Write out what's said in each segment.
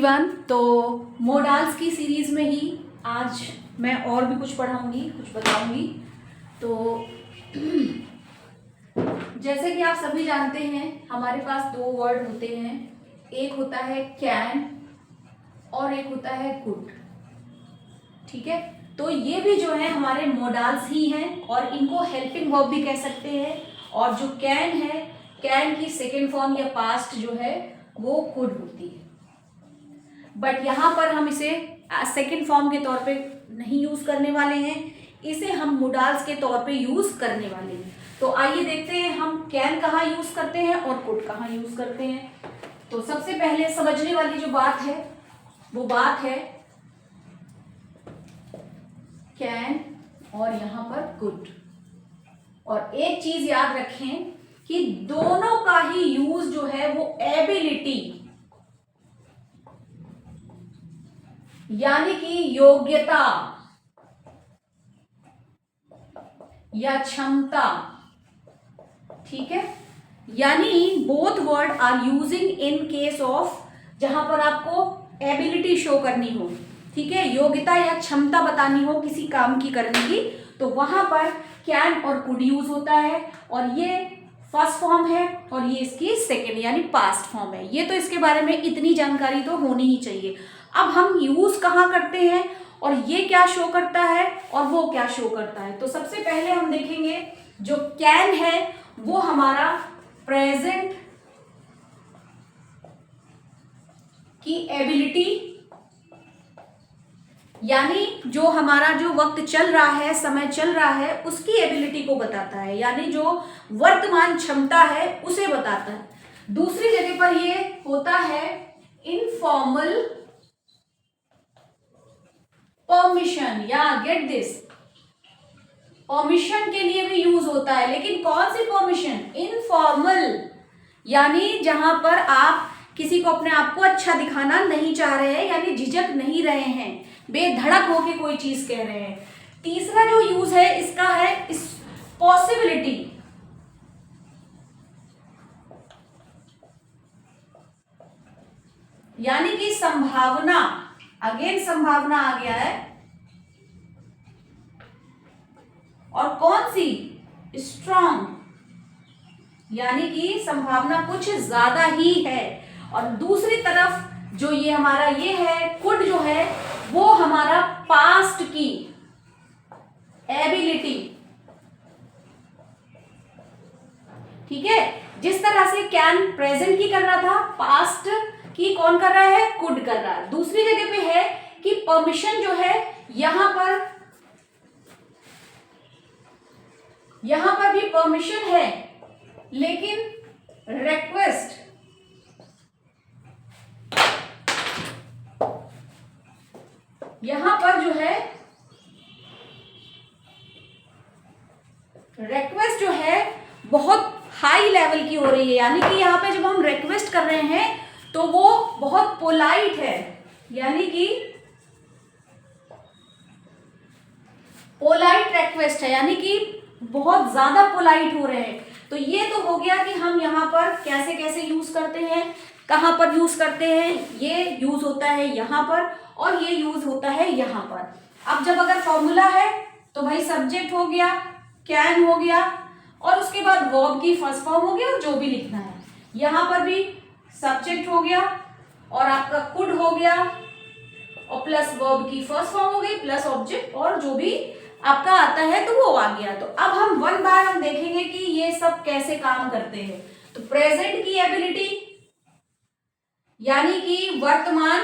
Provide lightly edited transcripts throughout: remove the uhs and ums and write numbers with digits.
Everyone. तो modals की series में ही आज मैं और भी कुछ पढ़ाऊंगी, कुछ बताऊंगी। तो जैसे कि आप सभी जानते हैं हमारे पास दो वर्ड होते हैं, एक होता है कैन और एक होता है कुड। ठीक है, तो ये भी जो है हमारे मोडाल्स ही हैं और इनको हेल्पिंग वर्ब भी कह सकते हैं। और जो कैन है, कैन की सेकेंड फॉर्म या पास्ट जो है वो कुड होती है, बट यहाँ पर हम इसे सेकेंड फॉर्म के तौर पे नहीं यूज करने वाले हैं, इसे हम मोडाल्स के तौर पे यूज करने वाले हैं। तो आइए देखते हैं हम कैन कहाँ यूज करते हैं और कुड कहाँ यूज करते हैं। तो सबसे पहले समझने वाली जो बात है वो बात है कैन और यहाँ पर कुड। और एक चीज याद रखें कि दोनों का ही यूज जो है वो एबिलिटी यानी कि योग्यता या क्षमता, ठीक है, यानी both word are using in case of जहां पर आपको एबिलिटी शो करनी हो, ठीक है, योग्यता या क्षमता बतानी हो किसी काम की करने की, तो वहां पर कैन और कुड यूज होता है। और ये फर्स्ट फॉर्म है और ये इसकी सेकेंड यानी पास्ट फॉर्म है। ये तो इसके बारे में इतनी जानकारी तो होनी ही चाहिए। अब हम यूज कहाँ करते हैं और ये क्या शो करता है और वो क्या शो करता है। तो सबसे पहले हम देखेंगे जो कैन है वो हमारा प्रेजेंट की एबिलिटी यानी जो हमारा जो वक्त चल रहा है, समय चल रहा है, उसकी एबिलिटी को बताता है, यानी जो वर्तमान क्षमता है उसे बताता है। दूसरी जगह पर ये होता है इनफॉर्मल परमिशन, या गेट दिस, परमिशन के लिए भी यूज होता है, लेकिन कौन सी परमिशन? इनफॉर्मल, यानी जहां पर आप किसी को अपने आप को अच्छा दिखाना नहीं चाह रहे हैं, यानी झिझक नहीं रहे हैं, बेधड़क होके कोई चीज कह रहे हैं। तीसरा जो यूज है इसका है इस पॉसिबिलिटी, यानी कि संभावना, अगेन संभावना आ गया है। और कौन सी? स्ट्रॉन्ग, यानी कि संभावना कुछ ज्यादा ही है। और दूसरी तरफ जो ये हमारा ये है कुड जो है वो हमारा पास्ट की एबिलिटी, ठीक है, जिस तरह से कैन प्रेजेंट की कर रहा था, पास्ट की कौन कर रहा है? कुड कर रहा है। दूसरी जगह पे है कि परमिशन जो है यहां पर भी परमिशन है, लेकिन रिक्वेस्ट, यहां पर जो है रिक्वेस्ट जो है बहुत हाई लेवल की हो रही है, यानी कि यहां पे जब हम रिक्वेस्ट कर रहे हैं तो वो बहुत पोलाइट है, यानी कि पोलाइट रिक्वेस्ट है, यानी कि बहुत ज्यादा पोलाइट हो रहे हैं। तो ये तो हो गया कि हम यहाँ पर कैसे कैसे यूज करते हैं, कहां पर यूज करते हैं। ये यूज होता है यहां पर और ये यूज होता है यहां पर। अब जब अगर फॉर्मूला है तो भाई सब्जेक्ट हो गया, कैन हो गया, और उसके बाद वर्ब की फर्स्ट फॉर्म हो गया और जो भी लिखना है। यहां पर भी सब्जेक्ट हो गया और आपका कुड हो गया और प्लस वर्ब की फर्स्ट फॉर्म हो गई प्लस ऑब्जेक्ट और जो भी आपका आता है तो वो आ गया। तो अब हम वन बाय वन देखेंगे कि ये सब कैसे काम करते हैं। तो प्रेजेंट की एबिलिटी यानी कि वर्तमान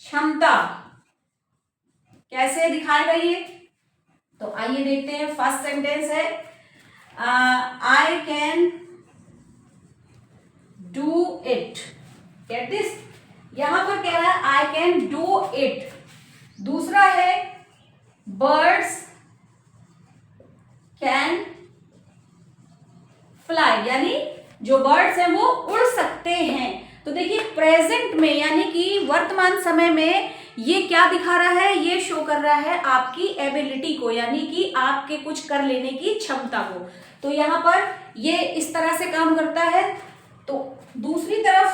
क्षमता कैसे दिखाएगा ये, तो आइए देखते हैं। फर्स्ट सेंटेंस है I can do it, get this, यहां पर कह रहा है आई कैन डू इट। दूसरा है बर्ड्स कैन फ्लाई, यानी जो बर्ड्स हैं वो उड़ सकते हैं। तो देखिए प्रेजेंट में यानी कि वर्तमान समय में ये क्या दिखा रहा है? ये शो कर रहा है आपकी एबिलिटी को, यानी कि आपके कुछ कर लेने की क्षमता को। तो यहां पर ये इस तरह से काम करता है। तो दूसरी तरफ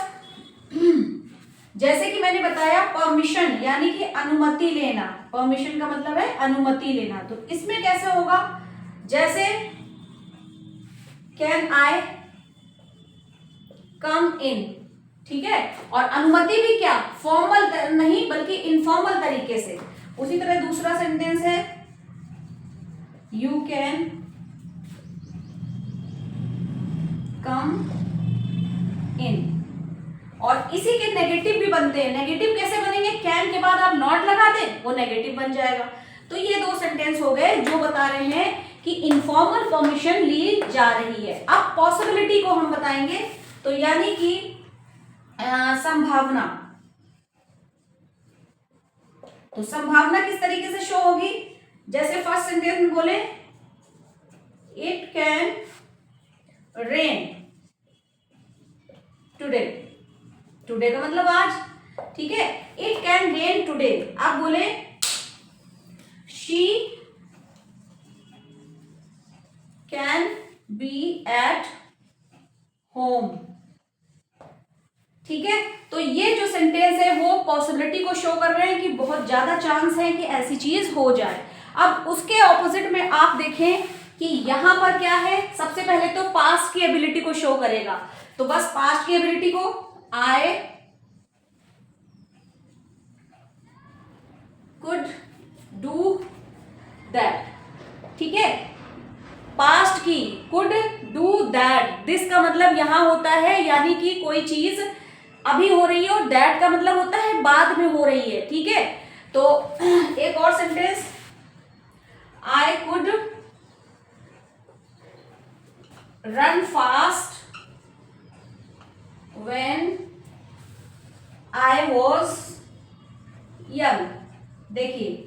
जैसे कि मैंने बताया परमिशन यानी कि अनुमति लेना, परमिशन का मतलब है अनुमति लेना। तो इसमें कैसे होगा, जैसे कैन आई कम इन, ठीक है। और अनुमति भी क्या, फॉर्मल नहीं बल्कि इनफॉर्मल तरीके से। उसी तरह दूसरा सेंटेंस है यू कैन कम इन, और इसी के नेगेटिव भी बनते हैं। नेगेटिव कैसे बनेंगे, कैन के बाद आप नॉट लगा दें वो नेगेटिव बन जाएगा। तो ये दो सेंटेंस हो गए जो बता रहे हैं कि इनफॉर्मल परमिशन ली जा रही है। अब पॉसिबिलिटी को हम बताएंगे, तो यानी कि संभावना। तो संभावना किस तरीके से शो होगी, जैसे फर्स्ट सेंटेंस में बोले it can rain today, today का मतलब आज, ठीक है। इट कैन रेन टुडे, आप बोले she can be at home, ठीक है। तो ये जो सेंटेंस है वो पॉसिबिलिटी को शो कर रहे हैं कि बहुत ज्यादा चांस है कि ऐसी चीज हो जाए। अब उसके ऑपोजिट में आप देखें कि यहां पर क्या है, सबसे पहले तो पास्ट की एबिलिटी को शो करेगा। तो बस पास्ट की एबिलिटी को आई कुड डू दैट, ठीक है। पास्ट की कुड डू दैट, दिस का मतलब यहां होता है यानी कि कोई चीज अभी हो रही है, और दैट का मतलब होता है बाद में हो रही है, ठीक है। तो एक और sentence, I could run fast when I was young. देखिए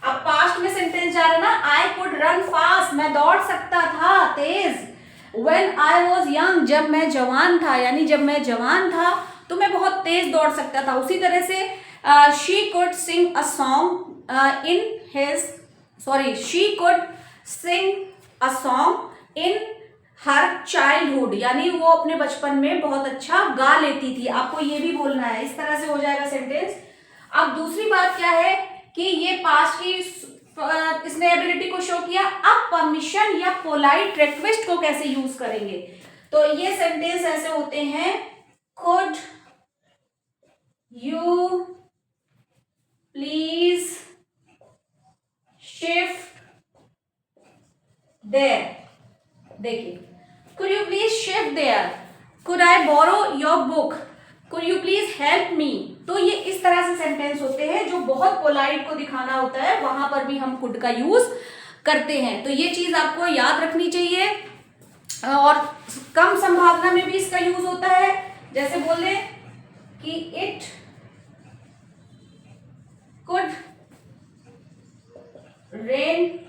अब पास्ट में सेंटेंस जा रहा है ना, आई कुड रन फास्ट, मैं दौड़ सकता था तेज, व्हेन आई वॉज यंग, जब मैं जवान था, यानी जब मैं जवान था तो मैं बहुत तेज दौड़ सकता था। उसी तरह से she could sing a song in his, sorry she could sing a song in her childhood, यानी वो अपने बचपन में बहुत अच्छा गा लेती थी। आपको ये भी बोलना है, इस तरह से हो जाएगा सेंटेंस। अब दूसरी बात क्या है कि ये पास्ट की इसने एबिलिटी को शो किया। अब परमिशन या पोलाइट रिक्वेस्ट को कैसे यूज करेंगे, तो ये सेंटेंस ऐसे होते हैं, could you please shift there, देखिए could you please shift there, could I borrow your book, could you please help me. तो ये इस तरह से सेंटेंस होते हैं जो बहुत पोलाइट को दिखाना होता है, वहां पर भी हम कुड का यूज करते हैं। तो ये चीज आपको याद रखनी चाहिए। और कम संभावना में भी इसका यूज होता है, जैसे बोले कि इट कुड रेन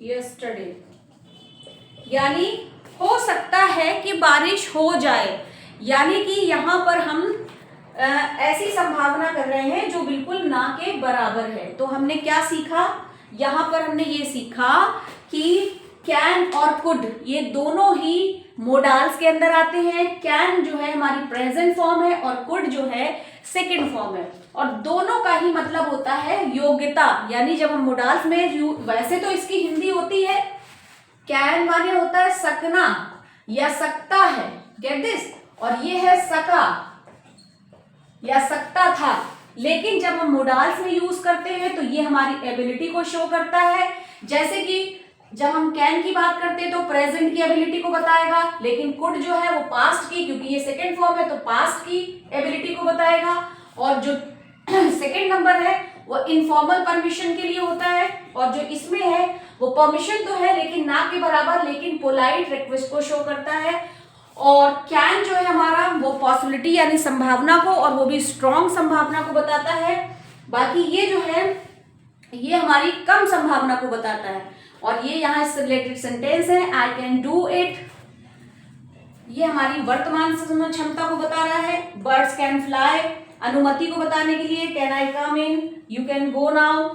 यस्टरडे, यानी हो सकता है कि बारिश हो जाए, यानी कि यहां पर हम ऐसी संभावना कर रहे हैं जो बिल्कुल ना के बराबर है। तो हमने क्या सीखा, यहां पर हमने ये सीखा कि कैन और कुड ये दोनों ही मोडाल्स के अंदर आते हैं। कैन जो है हमारी प्रेजेंट फॉर्म है और कुड जो है सेकंड फॉर्म है, और दोनों का ही मतलब होता है योग्यता। यानी जब हम मोडाल्स में, वैसे तो इसकी हिंदी होती है, कैन माने होता है सकना या सकता है, गेट दिस, और ये है सका या सकता था। लेकिन जब हम मोडाल्स में यूज करते हैं तो ये हमारी एबिलिटी को शो करता है। जैसे कि जब हम कैन की बात करते हैं तो प्रेजेंट की एबिलिटी को बताएगा, लेकिन कुड जो है वो पास्ट की, क्योंकि ये सेकंड फॉर्म है तो पास्ट की एबिलिटी को बताएगा। और जो सेकंड नंबर है वो इनफॉर्मल परमिशन के लिए होता है, और जो इसमें है वो परमिशन तो है लेकिन ना के बराबर, लेकिन पोलाइट रिक्वेस्ट को शो करता है। और कैन जो है हमारा वो पॉसिबिलिटी यानी संभावना को, और वो भी स्ट्रॉन्ग संभावना को बताता है। बाकी ये जो है ये हमारी कम संभावना को बताता है। और ये यहाँ इससे रिलेटेड सेंटेंस है, आई कैन डू इट, ये हमारी वर्तमान क्षमता को बता रहा है। बर्ड्स कैन फ्लाई अनुमति को बताने के लिए, can I come in, you can go now.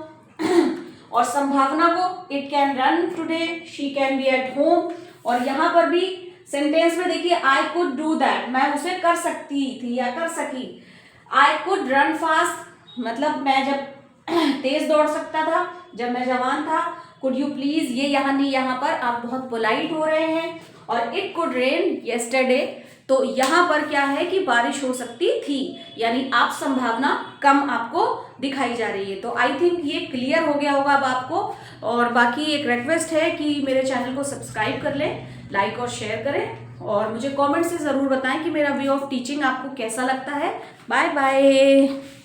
और संभावना को it can run today, she can be at home. और यहाँ पर भी सेंटेंस में देखिए आई कुड डू दैट, मैं उसे कर सकती थी या कर सकी। आई कुड रन फास्ट, मतलब मैं जब तेज दौड़ सकता था जब मैं जवान था। कुड यू प्लीज, ये यहाँ नहीं, यहाँ पर आप बहुत पोलाइट हो रहे हैं। और इट कुड रेन येस्टरडे, तो यहाँ पर क्या है कि बारिश हो सकती थी, यानी आप संभावना कम आपको दिखाई जा रही है। तो आई थिंक ये क्लियर हो गया होगा अब आपको। और बाकी एक रिक्वेस्ट है कि मेरे चैनल को सब्सक्राइब कर लें, लाइक और शेयर करें, और मुझे कमेंट से ज़रूर बताएं कि मेरा वे ऑफ टीचिंग आपको कैसा लगता है। Bye bye.